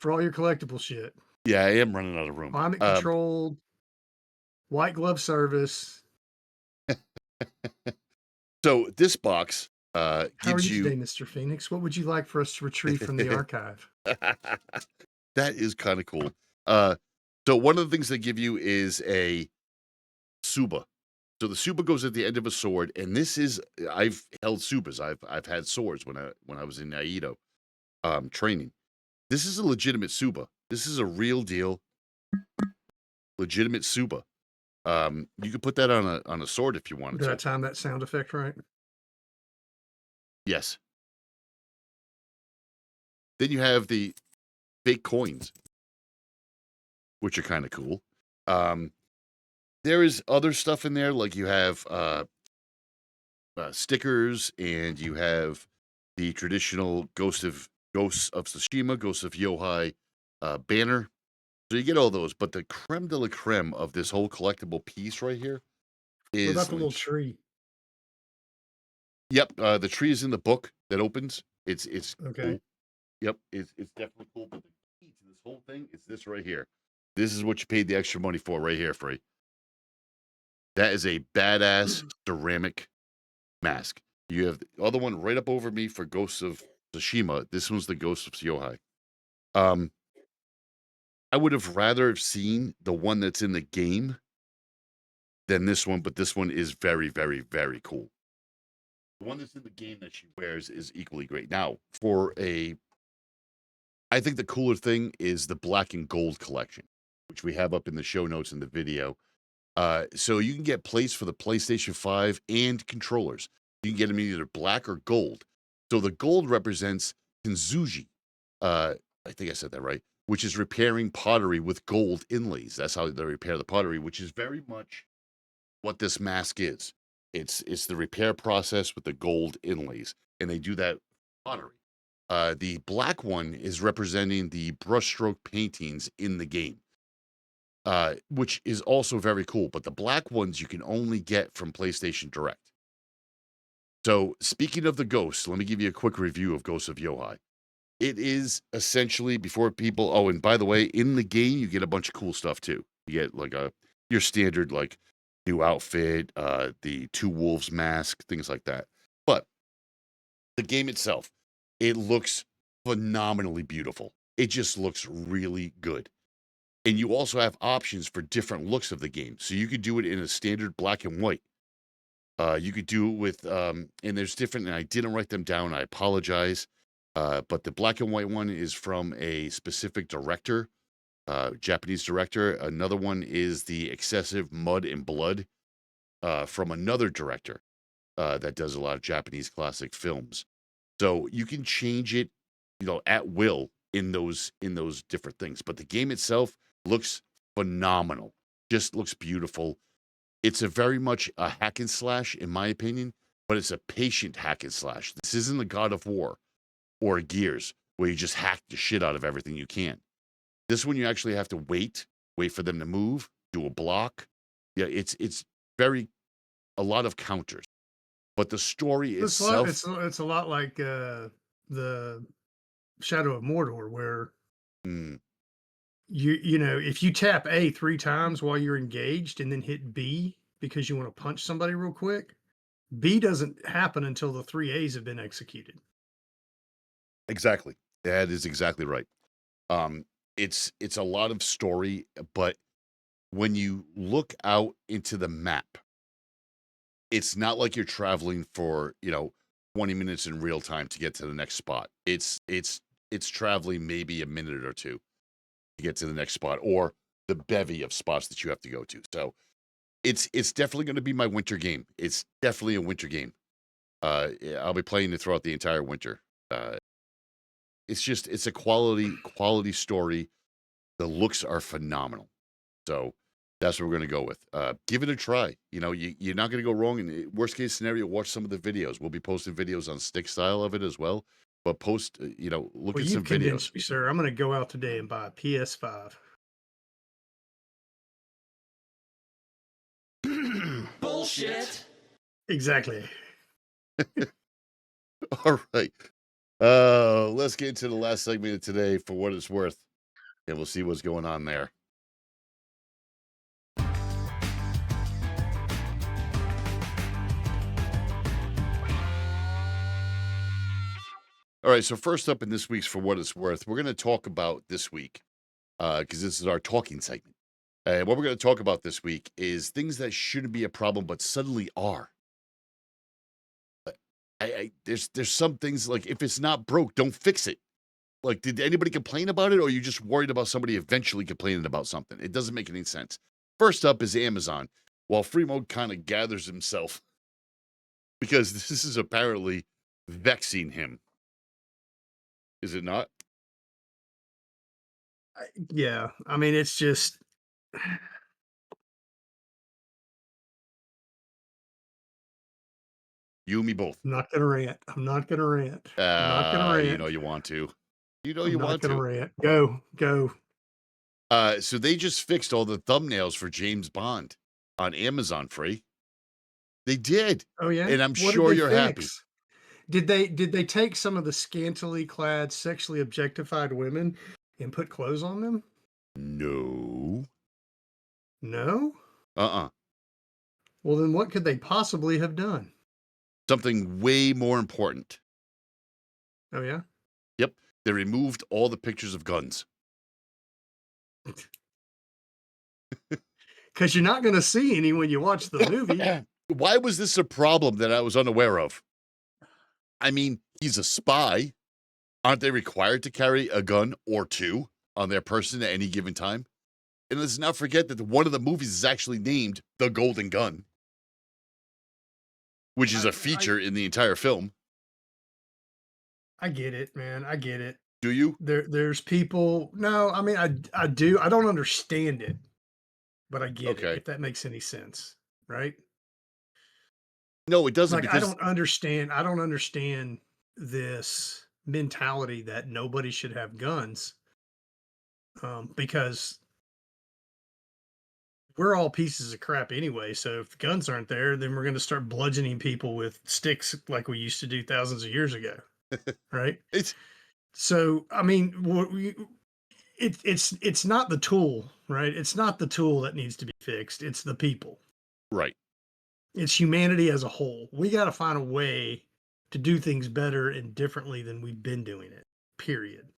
for all your collectible shit. Yeah, I am running out of room. Climate controlled, white glove service. So this box How are gives you you. today, Mr. Phoenix? What would you like for us to retrieve from the archive? That is kind of cool. So one of the things they give you is a Suba. So the Suba goes at the end of a sword, and this is I've held Subas. I've had swords when I was in Aido training. This is a legitimate Suba. This is a real deal, legitimate Suba. You could put that on a sword if you wanted Did I to. time that sound effect right? Yes. Then you have the fake coins, which are kind of cool. There is other stuff in there, like you have stickers, and you have the traditional Ghost of Ghosts of Tsushima, Ghosts of Yotei banner. So you get all those, but the creme de la creme of this whole collectible piece right here What is about the little tree? Yep, the tree is in the book that opens. It's Okay. cool. Yep, it's definitely cool. But the key to this whole thing is this right here. This is what you paid the extra money for right here, Free. That is a badass ceramic mask. You have the other one right up over me for Ghosts of Tsushima. This one's the Ghosts of Yotei. I would have rather have seen the one that's in the game than this one, but this one is very, very, very cool. The one that's in the game that she wears is equally great. Now, I think the cooler thing is the black and gold collection, which we have up in the show notes in the video. So you can get plates for the PlayStation 5 and controllers. You can get them in either black or gold. So the gold represents Kinzuji. I think I said that right, which is repairing pottery with gold inlays. That's how they repair the pottery, which is very much what this mask is. It's the repair process with the gold inlays, and they do that with pottery. The black one is representing the brushstroke paintings in the game, which is also very cool. But the black ones you can only get from PlayStation Direct. So speaking of the Ghosts, let me give you a quick review of Ghosts of Yotei. It is essentially before people. Oh, and by the way, in the game you get a bunch of cool stuff too. You get like your standard like new outfit, the two wolves mask, things like that. But the game itself, it looks phenomenally beautiful. It just looks really good. And you also have options for different looks of the game. So you could do it in a standard black and white. You could do it with, and there's different, and I didn't write them down. I apologize. But the black and white one is from a specific director, Japanese director. Another one is the excessive mud and blood from another director that does a lot of Japanese classic films. So you can change it, at will in those different things. But the game itself looks phenomenal. Just looks beautiful. It's a very much a hack and slash, in my opinion, but it's a patient hack and slash. This isn't the God of War or Gears where you just hack the shit out of everything you can. This one you actually have to wait for them to move, do a block. Yeah, it's very a lot of counters. But the story itself, It's a lot like the Shadow of Mordor, where if you tap A 3 times while you're engaged and then hit B because you want to punch somebody real quick, B doesn't happen until the 3 A's have been executed. exactly. That is exactly right. It's a lot of story, but when you look out into the map, it's not like you're traveling for 20 minutes in real time to get to the next spot. It's traveling maybe a minute or two to get to the next spot, or the bevy of spots that you have to go to. So it's definitely going to be my winter game. It's definitely a winter game. I'll be playing it throughout the entire winter. It's a quality story. The looks are phenomenal. So that's what we're going to go with. Give it a try. You're not going to go wrong. In worst case scenario, watch some of the videos. We'll be posting videos on stick style of it as well. But look Well, at some you've convinced videos. me, sir. I'm going to go out today and buy a PS5. Bullshit. Exactly. All right. Let's get into the last segment of today for what it's worth. And we'll see what's going on there. All right, so first up in this week's For What It's Worth, we're going to talk about this week, because this is our talking segment. And what we're going to talk about this week is things that shouldn't be a problem, but suddenly are. There's some things, like, if it's not broke, don't fix it. Like, did anybody complain about it, or are you just worried about somebody eventually complaining about something? It doesn't make any sense. First up is Amazon, while Free Mode kind of gathers himself, because this is apparently vexing him. Is it not? Yeah. I mean, it's just. You and me both. I'm not going to rant. I'm not going to rant. I'm not going to rant. You want to. You know I'm you not want gonna to. rant. Go. So they just fixed all the thumbnails for James Bond on Amazon free. They did. Oh yeah. And I'm What did sure they you're happy. fix? Did they take some of the scantily clad, sexually objectified women and put clothes on them? No. No. Uh-uh. Well, then what could they possibly have done? Something way more important. Oh yeah. Yep. They removed all the pictures of guns. Because you're not going to see any when you watch the movie. Why was this a problem that I was unaware of? I mean, he's a spy. Aren't they required to carry a gun or two on their person at any given time? And let's not forget that one of the movies is actually named The Golden Gun, which is a feature in the entire film. I get it, man. I get it. Do you? There's people. No, I mean, I do. I don't understand it, but I get it. Okay. If that makes any sense, right? No, it doesn't. Like Because I don't understand. I don't understand this mentality that nobody should have guns, because we're all pieces of crap anyway. So if the guns aren't there, then we're going to start bludgeoning people with sticks like we used to do thousands of years ago, right? it's So I mean, it's not the tool, right? It's not the tool that needs to be fixed. It's the people. right. It's humanity as a whole. We got to find a way to do things better and differently than we've been doing it. Period.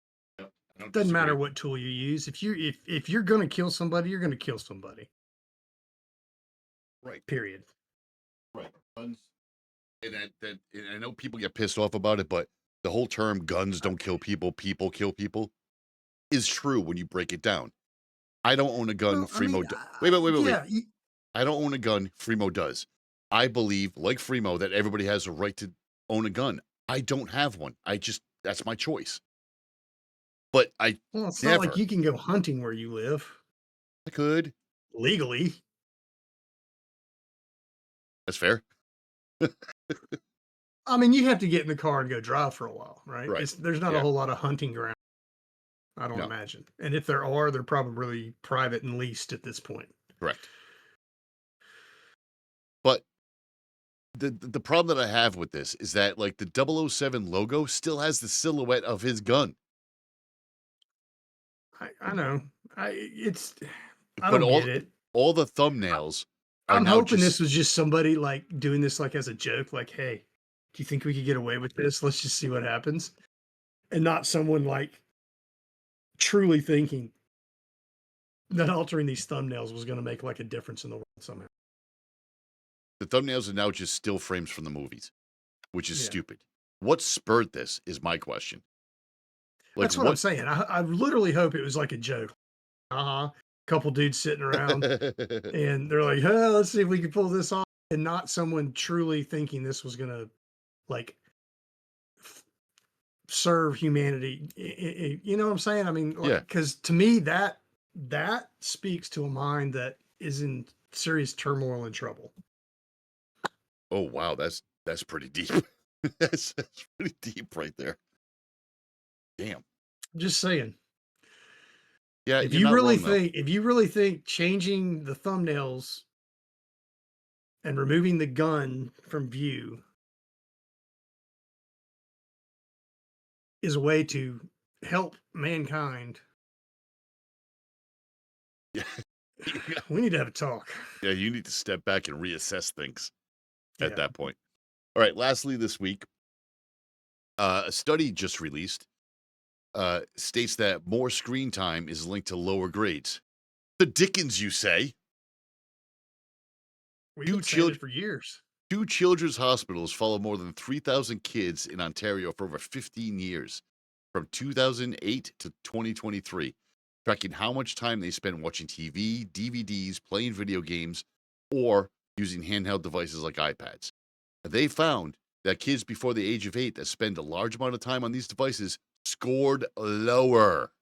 Doesn't matter what tool you use. If you're going to kill somebody, you're going to kill somebody. Right. Period. Right. Guns. And and I know people get pissed off about it, but the whole term "guns don't kill people, people kill people" is true when you break it down. I don't own a gun. Well, I Fremo. mean, Wait. yeah, I don't own a gun. Fremo does. I believe, like Fremo, that everybody has a right to own a gun. I don't have one. That's my choice. But well, it's never. not like you can go hunting where you live I could. legally. That's fair. I mean, you have to get in the car and go drive for a while, right? Right. There's not a Yeah. whole lot of hunting ground. I don't No. imagine. And if there are, they're probably private and leased at this point. Correct. But the problem that I have with this is that, like, the 007 logo still has the silhouette of his gun. I know. I But don't get it. all the thumbnails are I'm now hoping just, this was just somebody like doing this like as a joke, like, hey, do you think we could get away with this? Let's just see what happens. And not someone like truly thinking that altering these thumbnails was going to make like a difference in the world somehow. the thumbnails are now just still frames from the movies, which is Yeah. stupid. What spurred this is my question. Like, That's what I'm saying. I literally hope it was like a joke. Couple dudes sitting around and they're like, oh, let's see if we can pull this off. And not someone truly thinking this was going to like serve humanity. You know what I'm saying? I mean, Yeah. because to me, that speaks to a mind that is in serious turmoil and trouble. Oh wow, that's pretty deep. that's pretty deep right there. Damn. Just saying. Yeah, If you're you not really wrong, though. think changing the thumbnails and removing the gun from view is a way to help mankind, Yeah. we need to have a talk. Yeah, you need to step back and reassess things at Yeah. that point. All right, lastly this week, a study just released states that more screen time is linked to lower grades. The dickens, you say? We've Two been saying children- it for years. 2 children's hospitals follow more than 3,000 kids in Ontario for over 15 years, from 2008 to 2023, tracking how much time they spend watching TV, DVDs, playing video games, or using handheld devices like iPads. They found that kids before the age of 8 that spend a large amount of time on these devices scored lower.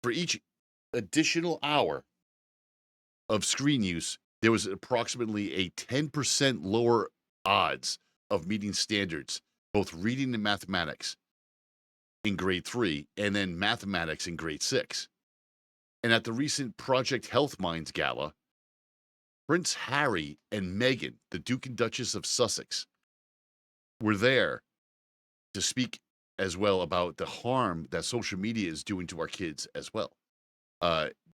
For each additional hour of screen use, there was approximately a 10% lower odds of meeting standards, both reading and mathematics. in grade 3 and then mathematics in grade 6. And at the recent Project Health Minds Gala, Prince Harry and Meghan, the Duke and Dutchess of Sussex, were there to speak as well about the harm that social media is doing to our kids as well.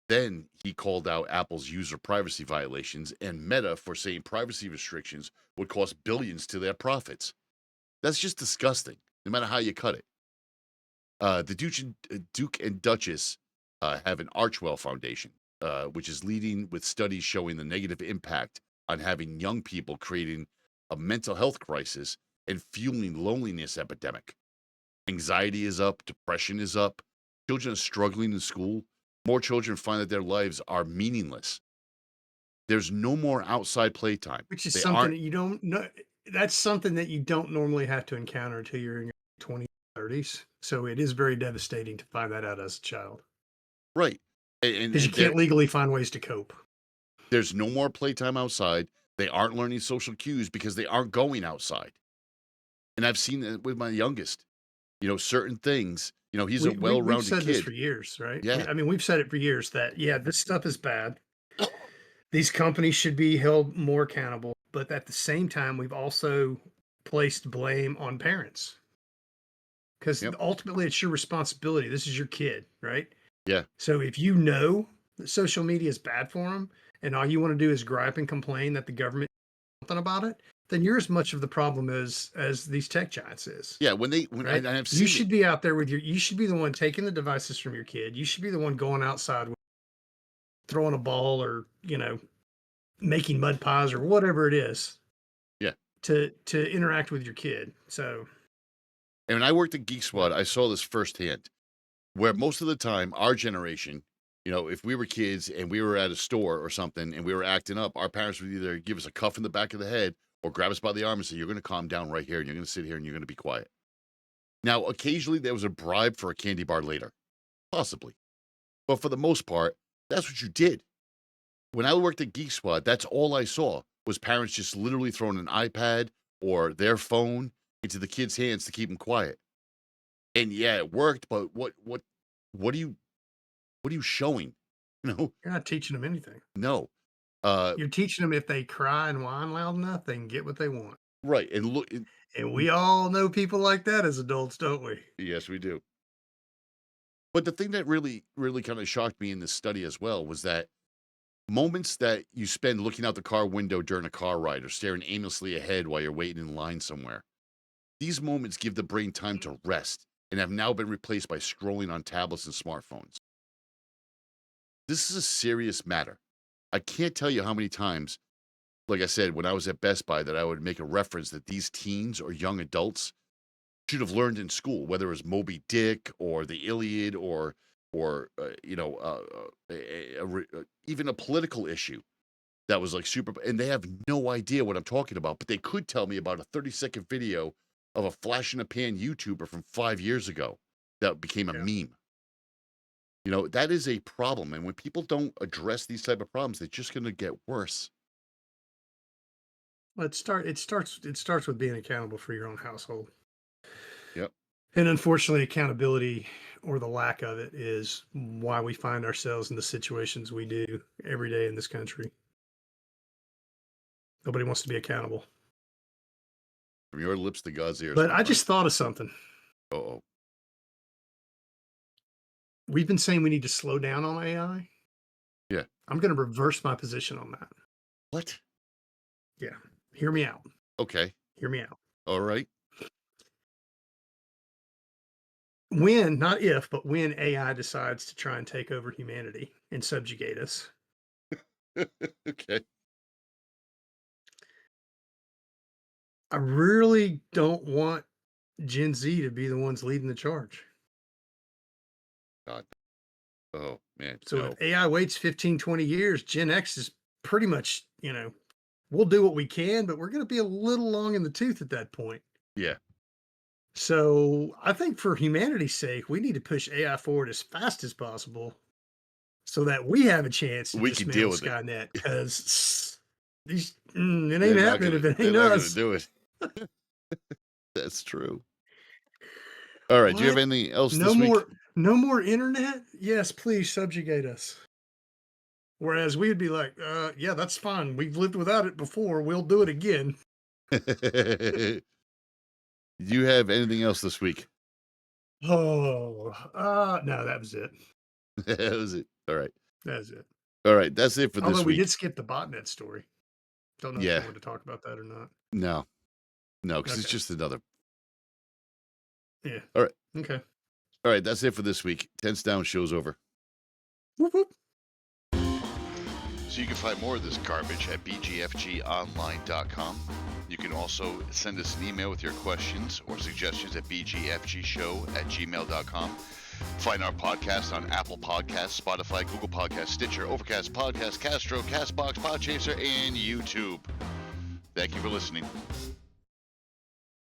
Then he called out Apple's user privacy violations and Meta for saying privacy restrictions would cost billions to their profits. That's just disgusting, no matter how you cut it. The Duke and Dutchess have an Archwell Foundation, which is leading with studies showing the negative impact on having young people creating a mental health crisis and fueling loneliness epidemic. Anxiety is up, depression is up, children are struggling in school. More children find that their lives are meaningless. There's no more outside playtime. Which is something that you don't know. That's something that you don't normally have to encounter until you're in your 20s, 30s. So it is very devastating to find that out as a child. Right. Because you can't legally find ways to cope. There's no more playtime outside. They aren't learning social cues because they aren't going outside. And I've seen it with my youngest. Certain things, he's a well-rounded we've said kid. this for years, right? Yeah. We've said it for years that, this stuff is bad. These companies should be held more accountable. But at the same time, we've also placed blame on parents. Because ultimately, it's your responsibility. This is your kid, right? Yeah. So if you know that social media is bad for them, and all you want to do is gripe and complain that the government does something about it, then you're as much of the problem as these tech giants is. Yeah, right? I've seen you should be out there you should be the one taking the devices from your kid. You should be the one going outside, throwing a ball or, making mud pies or whatever it is. Yeah. To interact with your kid. So. And when I worked at Geek Squad, I saw this firsthand, where most of the time, our generation, if we were kids and we were at a store or something and we were acting up, our parents would either give us a cuff in the back of the head or grab us by the arm and say, you're going to calm down right here and you're going to sit here and you're going to be quiet. Now, occasionally there was a bribe for a candy bar later. Possibly. But for the most part, that's what you did. When I worked at Geek Squad, that's all I saw was parents just literally throwing an iPad or their phone into the kids' hands to keep them quiet. And yeah, it worked, but what are you showing? You're not teaching them anything. No. You're teaching them if they cry and whine loud enough, they can get what they want. Right. And look, and we all know people like that as adults, don't we? Yes, we do. But the thing that really, really kind of shocked me in this study as well was that moments that you spend looking out the car window during a car ride or staring aimlessly ahead while you're waiting in line somewhere, these moments give the brain time to rest and have now been replaced by scrolling on tablets and smartphones. This is a serious matter. I can't tell you how many times, like I said, when I was at Best Buy, that I would make a reference that these teens or young adults should have learned in school, whether it was Moby Dick or the Iliad or even a political issue that was like super, and they have no idea what I'm talking about, but they could tell me about a 30-second video of a flash in a pan YouTuber from 5 years ago that became a meme. That is a problem. And when people don't address these type of problems, they're just going to get worse. Well, it starts with being accountable for your own household. Yep. And unfortunately, accountability or the lack of it is why we find ourselves in the situations we do every day in this country. Nobody wants to be accountable. From your lips to God's ears. But I just thought of something. Uh-oh. We've been saying we need to slow down on AI. Yeah. I'm going to reverse my position on that. What? Yeah. Hear me out. Okay. Hear me out. All right. When, not if, but when AI decides to try and take over humanity and subjugate us. Okay. I really don't want Gen Z to be the ones leading the charge. God. Oh, man. So no. if AI waits 15, 20 years, Gen X is pretty much, we'll do what we can, but we're going to be a little long in the tooth at that point. Yeah. So I think for humanity's sake, we need to push AI forward as fast as possible so that we have a chance to we can deal with Skynet, because it ain't happening if it ain't us. They're not going to do it. That's true. All right. Do you have What? anything else No this week? no more internet? Yes, please subjugate us. Whereas we'd be like, yeah, that's fine. We've lived without it before. We'll do it again. Do you have anything else this week? Oh, no, that was it. That was it. All right. That's it. All right. That's it for this Although we week. did skip the botnet story. Don't know if Yeah. you want to talk about that or not. No, because it's Okay. just another. Yeah. All right. Okay. All right. That's it for this week. Tense Down show's over. Whoop, whoop. So you can find more of this garbage at bgfgonline.com. You can also send us an email with your questions or suggestions at bgfgshow@gmail.com. Find our podcast on Apple Podcasts, Spotify, Google Podcasts, Stitcher, Overcast, Podcast, Castro, Castbox, Podchaser, and YouTube. Thank you for listening.